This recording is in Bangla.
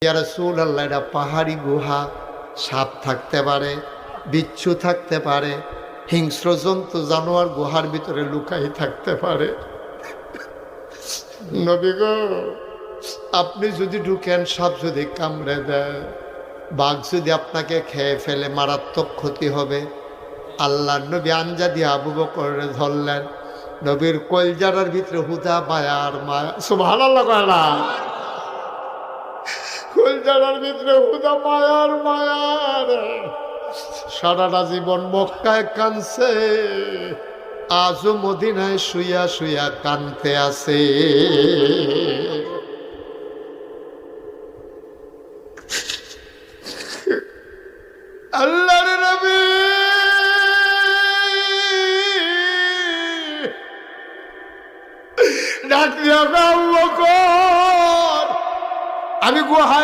ইয়া রাসূলুল্লাহ, এটা পাহাড়ি গুহা, সাপ থাকতে পারে, বিচ্ছু থাকতে পারে, হিংস্র জন্তু জানোয়ার গুহার ভিতরে লুকাই থাকতে পারে। নবী গো, আপনি যদি ঢুকেন, সাপ যদি কামড়ে দেয়, বাঘ যদি আপনাকে খেয়ে ফেলে, মারাত্মক ক্ষতি হবে। আল্লাহর নবী আঞ্জা দিয়ে আবু বকরের ধরলেন। নবীর কলজারার ভিতরে হুদা মায়ার মায়া, সুবহানাল্লাহ কয় না? কলজারার ভিতরে হুদা মায়ার মায়ার। সারাটা জীবন মক্কায় কানছে, আজও মদিনায় শুইয়া শুইয়া কানতে আছে। আল্লাহর নবী ডাক দিয়া, আবু বকর, আমি গুহায়